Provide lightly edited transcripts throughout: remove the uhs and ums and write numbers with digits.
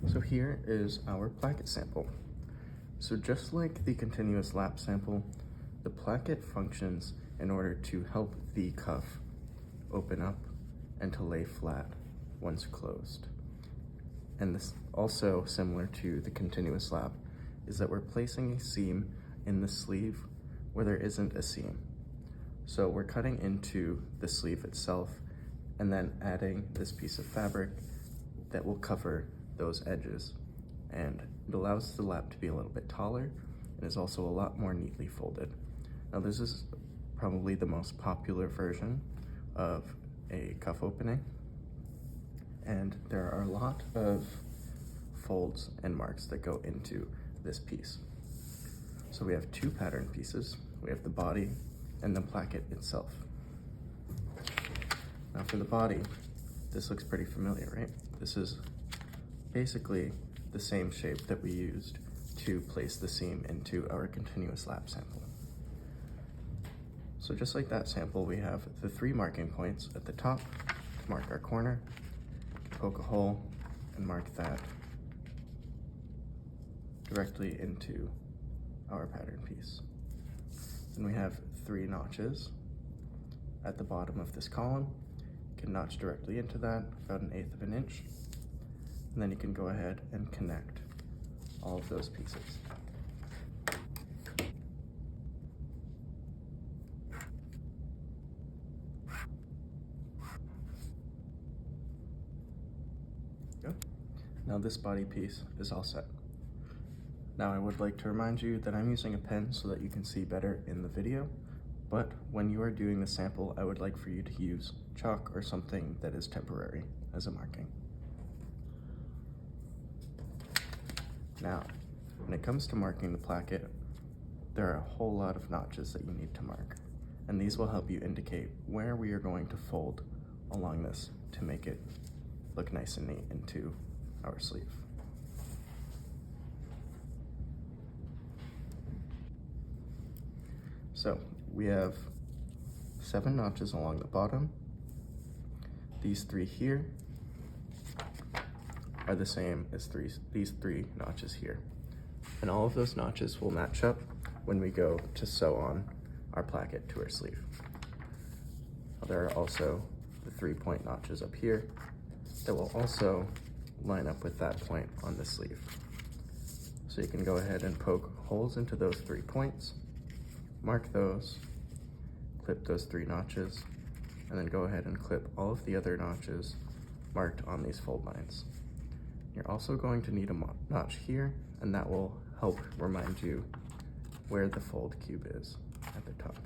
So here is our placket sample. So just like the continuous lap sample, the placket functions in order to help the cuff open up and to lay flat once closed. And this also similar to the continuous lap is that we're placing a seam in the sleeve where there isn't a seam. So we're cutting into the sleeve itself and then adding this piece of fabric that will cover those edges. And it allows the lap to be a little bit taller and is also a lot more neatly folded. Now this is probably the most popular version of a cuff opening, and there are a lot of folds and marks that go into this piece. So we have two pattern pieces. We have the body and the placket itself. Now for the body, this looks pretty familiar, right? This is basically the same shape that we used to place the seam into our continuous lap sample. So just like that sample, we have the 3 marking points at the top to mark our corner, poke a hole, and mark that directly into our pattern piece. Then we have 3 notches at the bottom of this column. You can notch directly into that, about 1/8 of an inch. And then you can go ahead and connect all of those pieces. Go. Now this body piece is all set. Now I would like to remind you that I'm using a pen so that you can see better in the video, but when you are doing the sample, I would like for you to use chalk or something that is temporary as a marking. Now, when it comes to marking the placket, there are a whole lot of notches that you need to mark, and these will help you indicate where we are going to fold along this to make it look nice and neat into our sleeve. So we have 7 notches along the bottom. These 3 here are the same as these 3 notches here. And all of those notches will match up when we go to sew on our placket to our sleeve. There are also the 3-point notches up here that will also line up with that point on the sleeve. So you can go ahead and poke holes into those 3 points, mark those, clip those 3 notches, and then go ahead and clip all of the other notches marked on these fold lines. You're also going to need a notch here, and that will help remind you where the fold cube is at the top.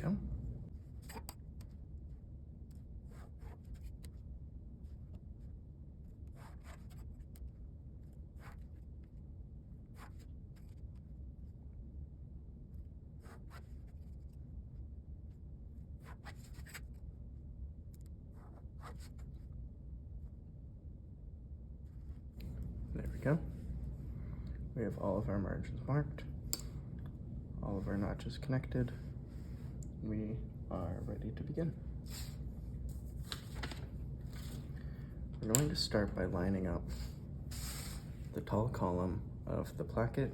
Go. There we go. We have all of our margins marked, all of our notches connected. We are ready to begin. We're going to start by lining up the tall column of the placket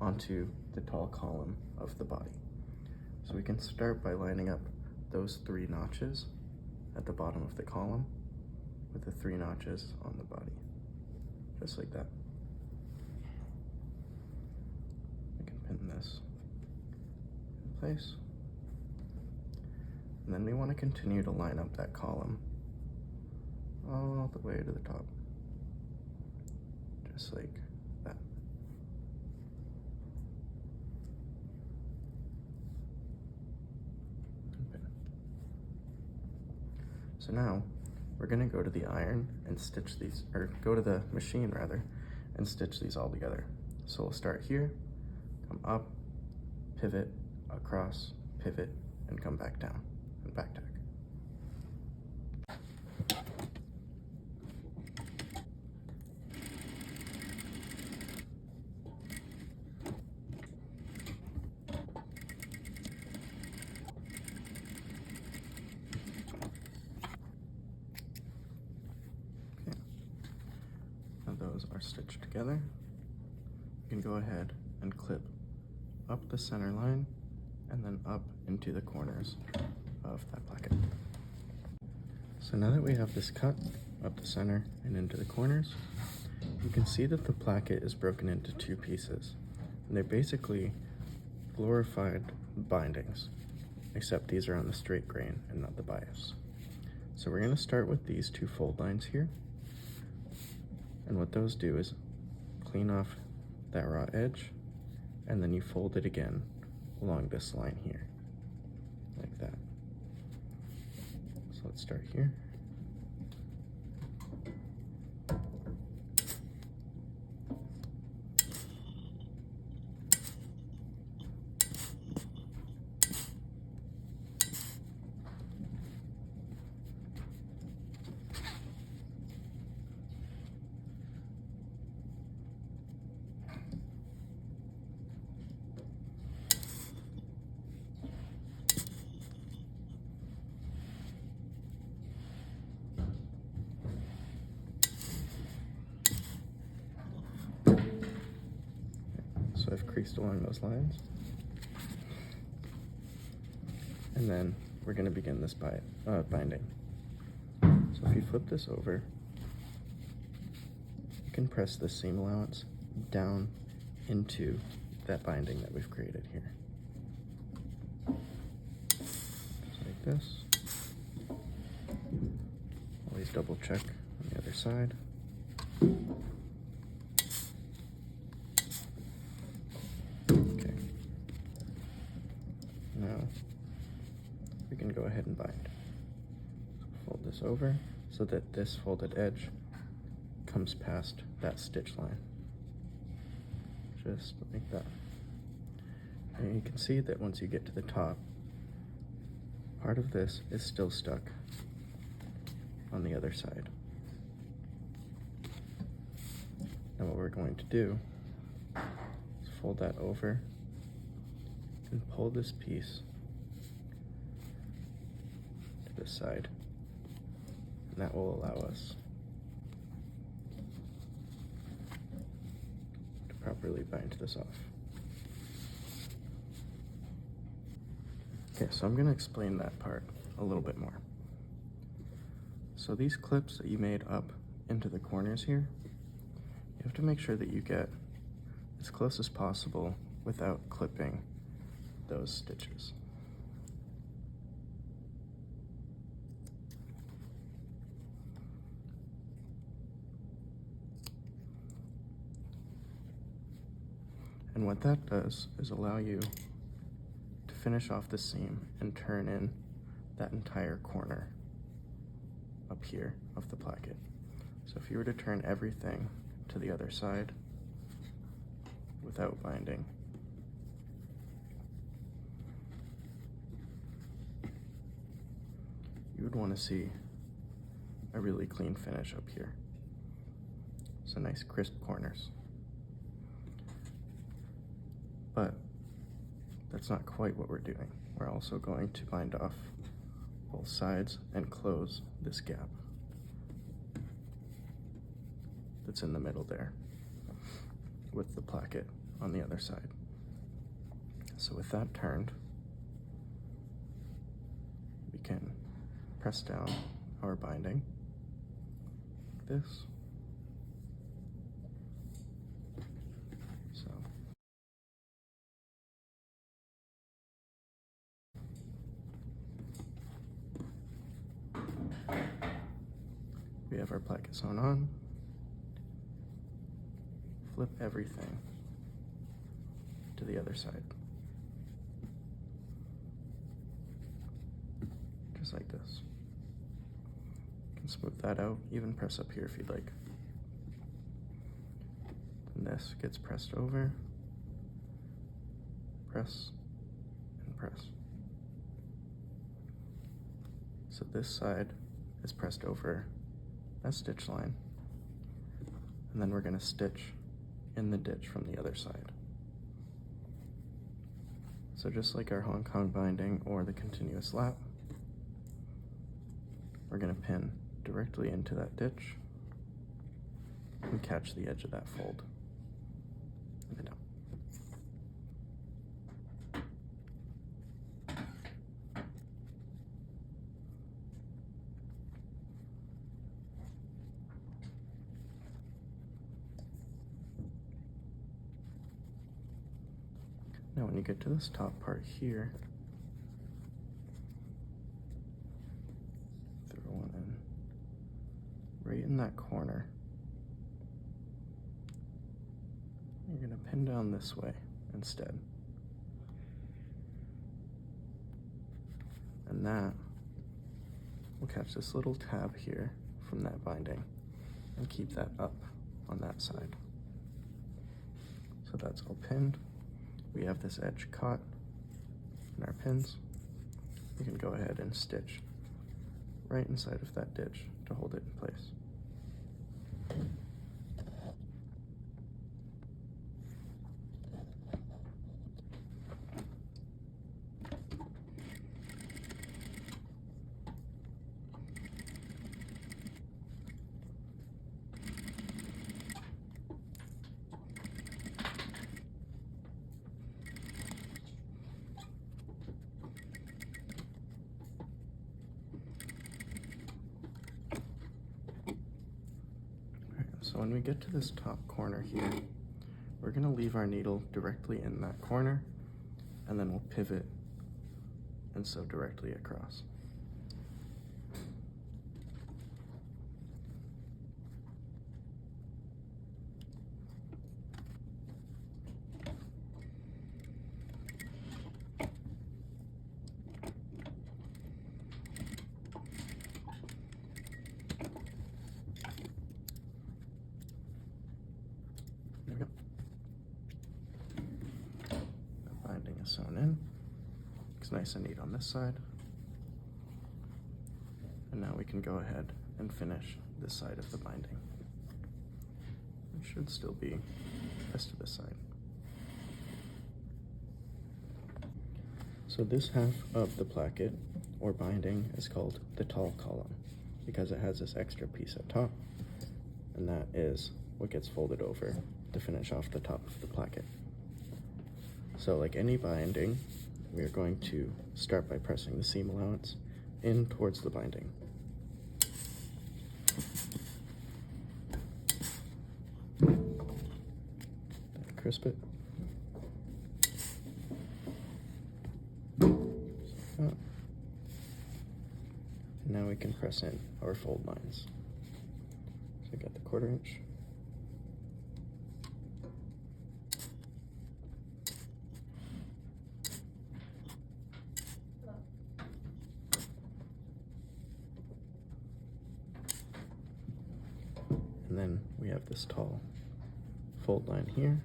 onto the tall column of the body. So we can start by lining up those 3 notches at the bottom of the column with the 3 notches on the body, just like that. We can pin this in place. And then we want to continue to line up that column all the way to the top, just like that. So now we're gonna go to the iron and stitch these, or go to the machine rather, and stitch these all together. So we'll start here, come up, pivot, across, pivot, and come back down, and back tack. Those are stitched together. You can go ahead and clip up the center line and then up into the corners of that placket. So now that we have this cut up the center and into the corners, you can see that the placket is broken into two pieces. And they're basically glorified bindings, except these are on the straight grain and not the bias. So we're going to start with these two fold lines here. And what those do is clean off that raw edge, and then you fold it again along this line here, like that. So let's start here. So I've creased along those lines. And then we're going to begin this binding. So if you flip this over, you can press the seam allowance down into that binding that we've created here. Just like this. Always double check on the other side. Okay. Now we can go ahead and bind. So fold this over so that this folded edge comes past that stitch line. Just like that. And you can see that once you get to the top, part of this is still stuck on the other side. Now what we're going to do is fold that over and pull this piece to this side. And that will allow us to properly bind this off. Okay, so I'm going to explain that part a little bit more. So these clips that you made up into the corners here, you have to make sure that you get as close as possible without clipping those stitches. And what that does is allow you to finish off the seam and turn in that entire corner up here of the placket. So if you were to turn everything to the other side without binding, you would want to see a really clean finish up here. So nice crisp corners. But that's not quite what we're doing. We're also going to bind off both sides and close this gap that's in the middle there with the placket on the other side. So with that turned, we can press down our binding like this. So we have our placket sewn on. Flip everything to the other side. Just like this. Smooth that out, even press up here if you'd like. And this gets pressed over, press, and press. So this side is pressed over a stitch line, and then we're going to stitch in the ditch from the other side. So just like our Hong Kong binding or the continuous lap, we're going to pin directly into that ditch and catch the edge of that fold. And then down. Now when you get to this top part here, throw one in right in that corner. You're going to pin down this way instead. And that will catch this little tab here from that binding and keep that up on that side. So that's all pinned. We have this edge caught in our pins. You can go ahead and stitch right inside of that ditch to hold it in place. So when we get to this top corner here, we're going to leave our needle directly in that corner, and then we'll pivot and sew directly across. There we go. The binding is sewn in. Looks nice and neat on this side. And now we can go ahead and finish this side of the binding. It should still be just to this side. So this half of the placket or binding is called the tall column because it has this extra piece at top, and that is what gets folded over to finish off the top of the placket. So like any binding, we are going to start by pressing the seam allowance in towards the binding. Crisp it. And now we can press in our fold lines. So we got the 1/4 inch. And then we have this tall fold line here.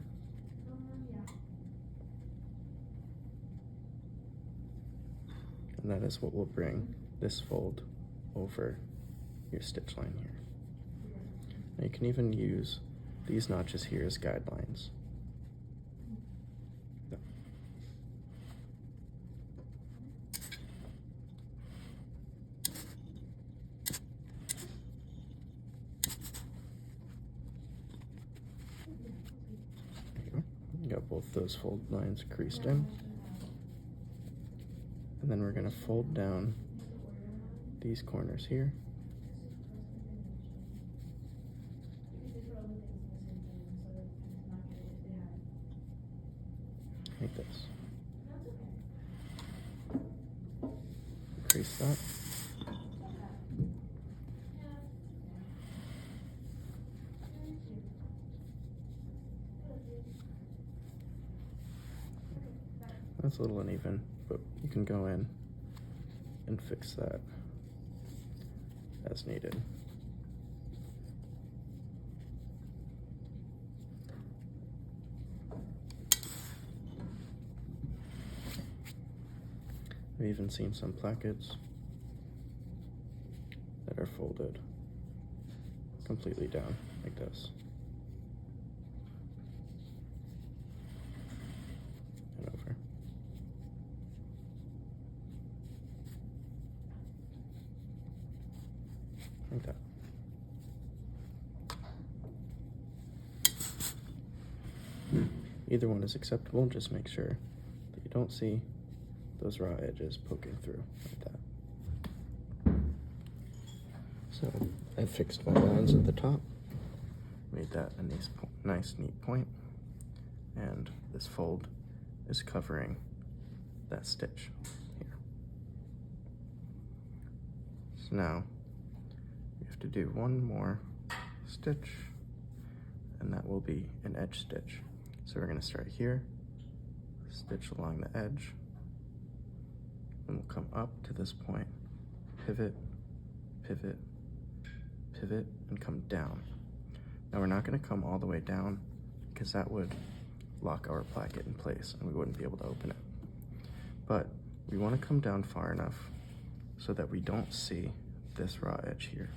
And that is what will bring this fold over your stitch line here. Now you can even use these notches here as guidelines. You got both those fold lines creased in. And then we're going to fold down these corners here. Like this. Crease that. That's a little uneven, but you can go in and fix that as needed. I've even seen some plackets that are folded completely down like this. And over. Like that. Either one is acceptable, just make sure that you don't see those raw edges poking through like that. So I fixed my lines at the top, made that a nice neat point, and this fold is covering that stitch here. So now we have to do one more stitch, and that will be an edge stitch. So we're going to start here, stitch along the edge, and we'll come up to this point, pivot, pivot, pivot, and come down. Now we're not going to come all the way down because that would lock our placket in place and we wouldn't be able to open it. But we want to come down far enough so that we don't see this raw edge here.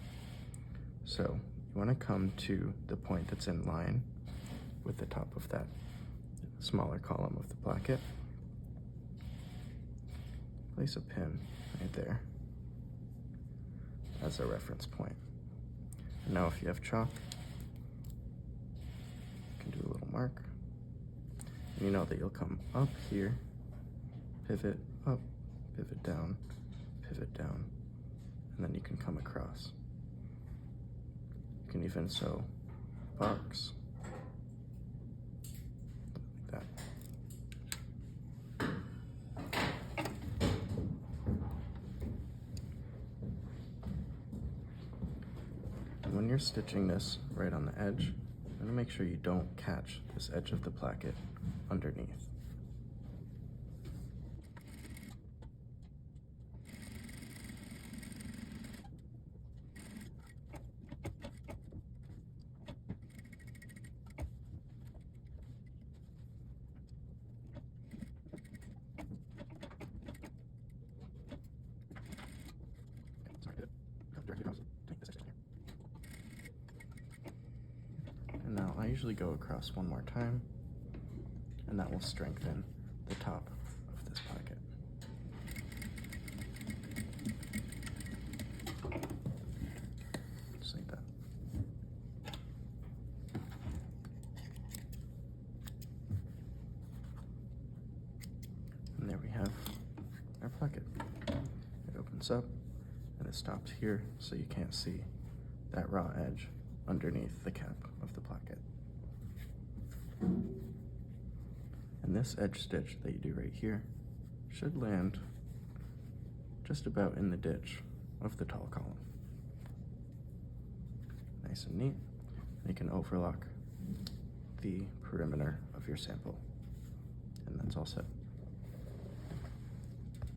So you want to come to the point that's in line with the top of that smaller column of the placket. Place a pin right there as a reference point. And now if you have chalk, you can do a little mark. And you know that you'll come up here, pivot up, pivot down, and then you can come across. You can even sew box like that. And when you're stitching this right on the edge, you want to make sure you don't catch this edge of the placket underneath. And now I usually go across one more time, and that will strengthen the top of this pocket. Just like that. And there we have our pocket. It opens up and it stops here so you can't see that raw edge underneath the cap of the placket. And this edge stitch that you do right here should land just about in the ditch of the tall column. Nice and neat. And you can overlock the perimeter of your sample. And that's all set.